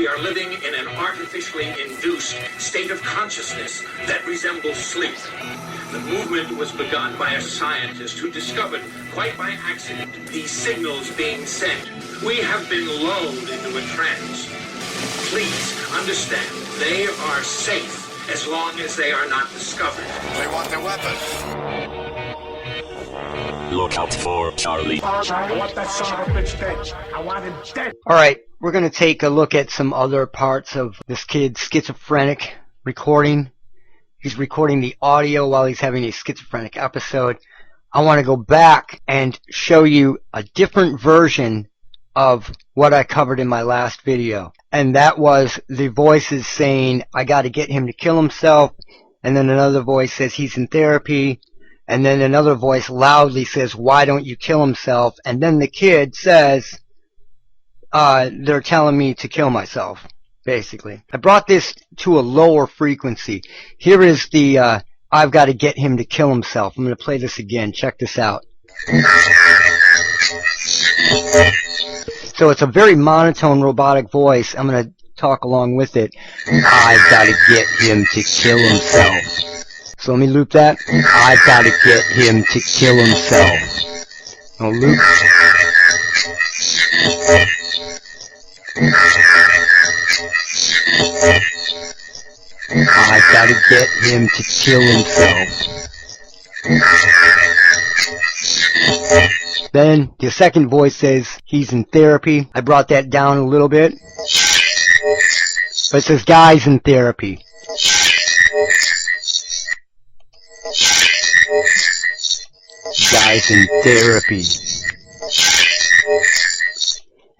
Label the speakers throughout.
Speaker 1: we are living in an artificially induced state of consciousness that resembles sleep. The movement was begun by a scientist who discovered, quite by accident, these signals being sent. We have been lulled into a trance. Please understand, they are safe as long as they are not discovered.
Speaker 2: They want their weapon.
Speaker 3: Look out for Charlie.
Speaker 4: I want that son of a bitch dead. I want him dead.
Speaker 5: Alright, we're going to take a look at some other parts of this kid's schizophrenic recording. He's recording the audio while he's having a schizophrenic episode. I want to go back and show you a different version of what I covered in my last video. And that was the voices saying, I got to get him to kill himself. And then another voice says he's in therapy. And then another voice loudly says, why don't you kill himself? And then the kid says, they're telling me to kill myself, basically. I brought this to a lower frequency. Here is the, I've got to get him to kill himself. I'm going to play this again. Check this out. So it's a very monotone robotic voice. I'm going to talk along with it. I've got to get him to kill himself. So let me loop that. I've got to get him to kill himself. I'll loop. I've got to get him to kill himself. Then the second voice says he's in therapy. I brought that down a little bit. But it says guy's in therapy. Guy's in therapy.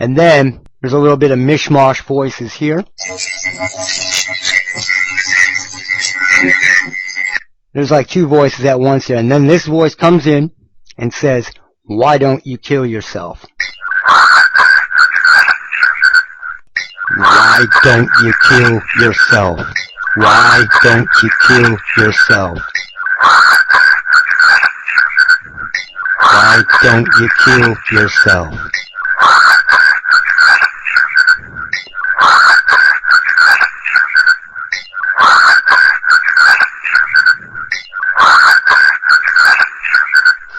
Speaker 5: And then there's a little bit of mishmash voices here. There's like two voices at once there. And then this voice comes in and says, why don't you kill yourself? Why don't you kill yourself? Why don't you kill yourself? Why don't you kill yourself?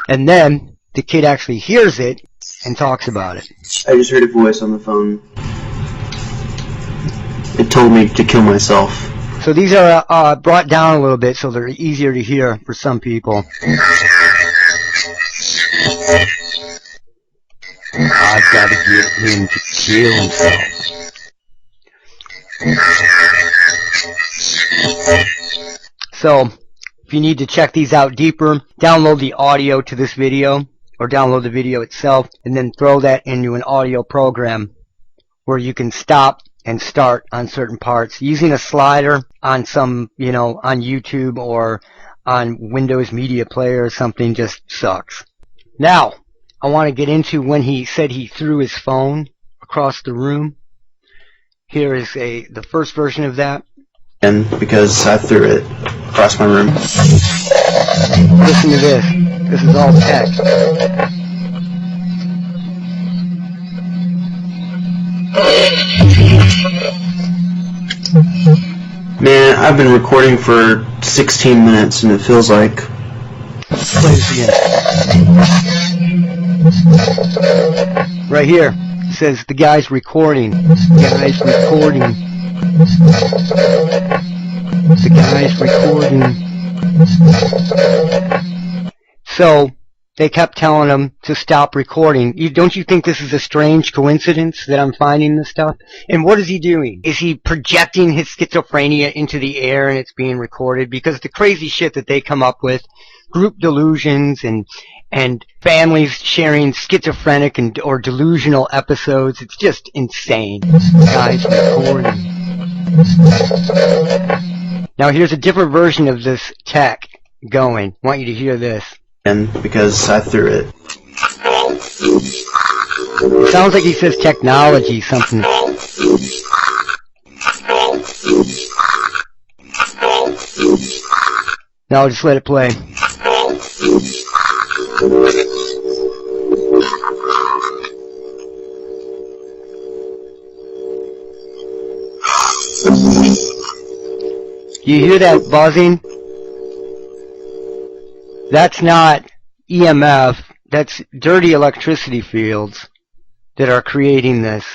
Speaker 5: And then the kid actually hears it and talks about it.
Speaker 6: I just heard a voice on the phone. It told me to kill myself.
Speaker 5: So these are brought down a little bit so they're easier to hear for some people. I've got to get him to kill himself. So, if you need to check these out deeper, download the audio to this video, or download the video itself, and then throw that into an audio program where you can stop and start on certain parts. Using a slider on some, on YouTube or on Windows Media Player or something just sucks. Now, I want to get into when he said he threw his phone across the room. Here is the first version of that.
Speaker 6: And because I threw it across my room.
Speaker 5: Listen to this. This is all text.
Speaker 6: Man, I've been recording for 16 minutes and it feels like...
Speaker 5: Play this again. Right here. It says the guy's recording. The guy's recording. The guy's recording. So, they kept telling him to stop recording. Don't you think this is a strange coincidence that I'm finding this stuff? And what is he doing? Is he projecting his schizophrenia into the air and it's being recorded? Because the crazy shit that they come up with, group delusions and families sharing schizophrenic or delusional episodes, it's just insane. Guys recording. Now here's a different version of this tech going. I want you to hear this.
Speaker 6: And because I threw it.
Speaker 5: It sounds like he says technology, something. Now just let it play. Do you hear that buzzing? That's not EMF. That's dirty electricity fields that are creating this.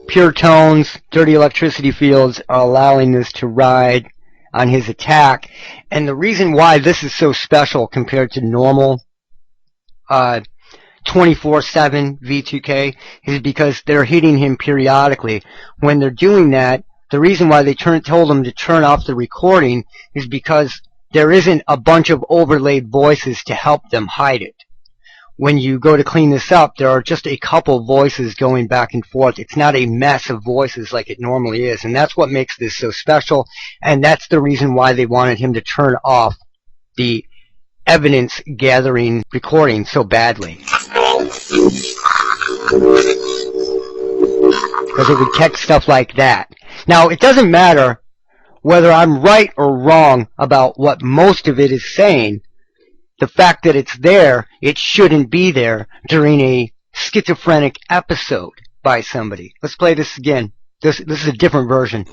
Speaker 5: Pure tones, dirty electricity fields are allowing this to ride on his attack. And the reason why this is so special compared to normal 24/7 V2K is because they're hitting him periodically. When they're doing that, the reason why they told him to turn off the recording is because there isn't a bunch of overlaid voices to help them hide it. When you go to clean this up, there are just a couple voices going back and forth. It's not a mess of voices like it normally is, and that's what makes this so special, and that's the reason why they wanted him to turn off the evidence-gathering recording so badly. Because it would catch stuff like that. Now, it doesn't matter whether I'm right or wrong about what most of it is saying. The fact that it's there, it shouldn't be there during a schizophrenic episode by somebody. Let's play this again. This is a different version.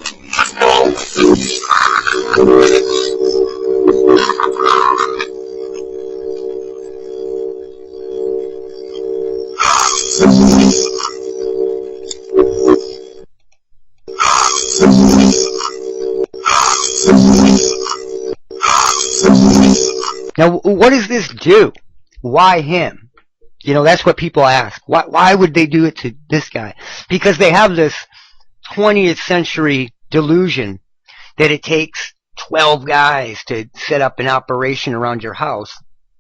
Speaker 5: Now, what does this do? Why him? You know, that's what people ask. Why would they do it to this guy? Because they have this 20th century delusion that it takes 12 guys to set up an operation around your house.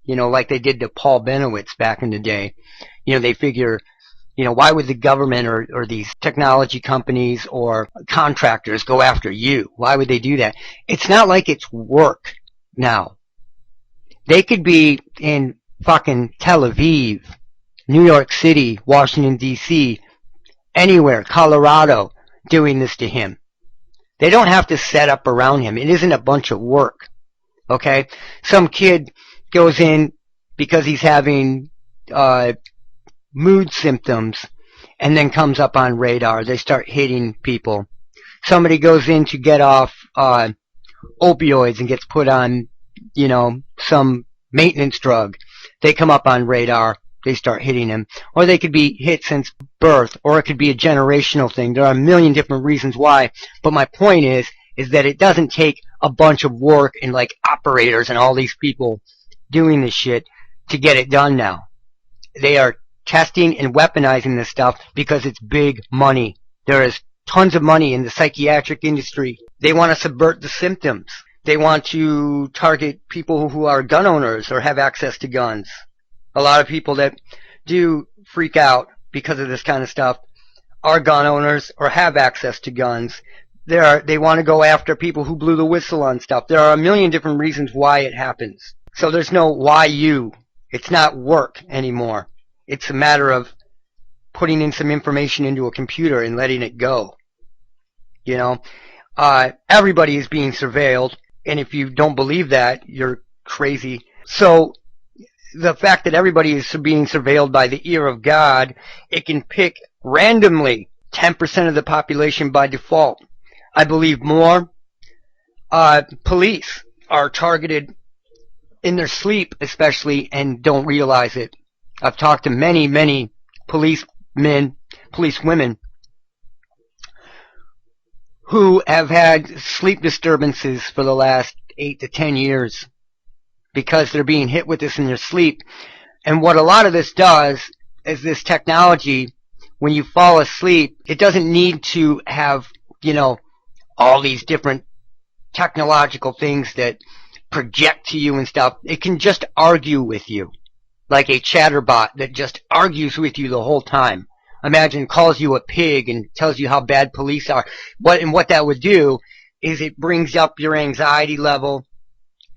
Speaker 5: You know, like they did to Paul Benowitz back in the day. You know, they figure, you know, why would the government or these technology companies or contractors go after you? Why would they do that? It's not like it's work now. They could be in fucking Tel Aviv, New York City, Washington, D.C., anywhere, Colorado, doing this to him. They don't have to set up around him. It isn't a bunch of work. Okay? Some kid goes in because he's having mood symptoms and then comes up on radar. They start hitting people. Somebody goes in to get off opioids and gets put on, you know, some maintenance drug. They come up on radar. They start hitting him. Or they could be hit since birth, or it could be a generational thing. There are a million different reasons why. But my point is that it doesn't take a bunch of work and like operators and all these people doing this shit to get it done now. They are testing and weaponizing this stuff because it's big money. There is tons of money in the psychiatric industry. They want to subvert the symptoms. They want to target people who are gun owners or have access to guns. A lot of people that do freak out because of this kind of stuff are gun owners or have access to guns. They want to go after people who blew the whistle on stuff. There are a million different reasons why it happens. So there's no why you. It's not work anymore. It's a matter of putting in some information into a computer and letting it go. You know, everybody is being surveilled. And if you don't believe that, you're crazy. So the fact that everybody is being surveilled by the ear of God, it can pick randomly 10% of the population by default. I believe more police are targeted in their sleep especially and don't realize it. I've talked to many policemen, policewomen who have had sleep disturbances for the last 8 to 10 years because they're being hit with this in their sleep. And what a lot of this does is this technology, when you fall asleep, it doesn't need to have, you know, all these different technological things that project to you and stuff. It can just argue with you, like a chatterbot that just argues with you the whole time. Imagine calls you a pig and tells you how bad police are. What that would do is it brings up your anxiety level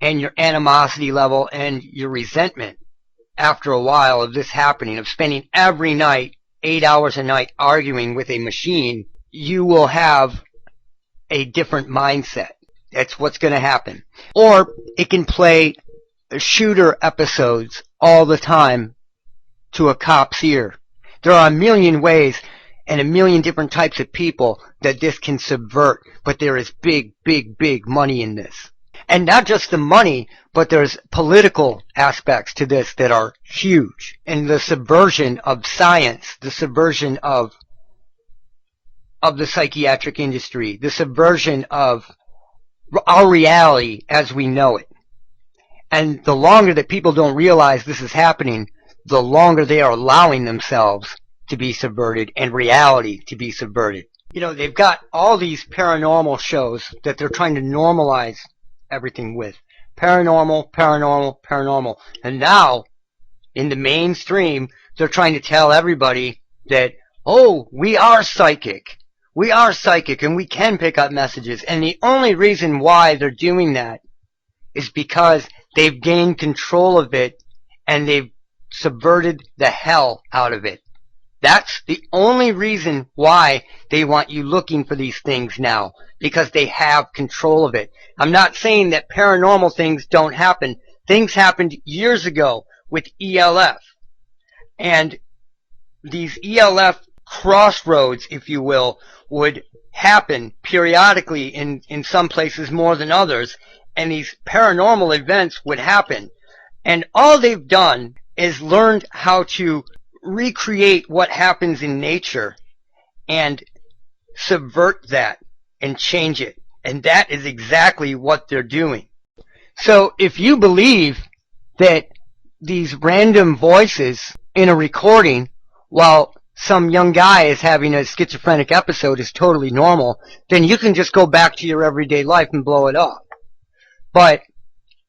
Speaker 5: and your animosity level and your resentment after a while of this happening, of spending every night 8 hours a night arguing with a machine. You will have a different mindset. That's what's going to happen. Or it can play shooter episodes all the time to a cop's ear. There are a million ways, and a million different types of people that this can subvert. But there is big, big, big money in this. And not just the money, but there's political aspects to this that are huge. And the subversion of science, the subversion of the psychiatric industry, the subversion of our reality as we know it. And the longer that people don't realize this is happening, the longer they are allowing themselves to be subverted and reality to be subverted. You know, they've got all these paranormal shows that they're trying to normalize everything with. Paranormal, paranormal, paranormal. And now, in the mainstream, they're trying to tell everybody that, oh, we are psychic. We are psychic and we can pick up messages. And the only reason why they're doing that is because they've gained control of it and they've subverted the hell out of it. That's the only reason why they want you looking for these things now, because they have control of it. I'm not saying that paranormal things don't happen. Things happened years ago with ELF. And these ELF crossroads, if you will, would happen periodically in some places more than others. And these paranormal events would happen. And all they've done is learned how to recreate what happens in nature and subvert that and change it. And that is exactly what they're doing. So if you believe that these random voices in a recording while some young guy is having a schizophrenic episode is totally normal, then you can just go back to your everyday life and blow it off. But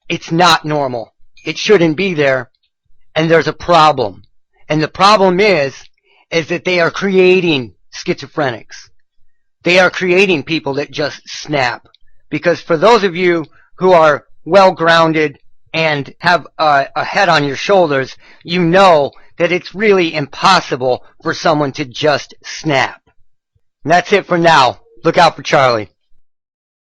Speaker 5: it's not normal. It shouldn't be there. And there's a problem. And the problem is that they are creating schizophrenics. They are creating people that just snap. Because for those of you who are well-grounded and have a head on your shoulders, you know that it's really impossible for someone to just snap. And that's it for now. Look out for Charlie.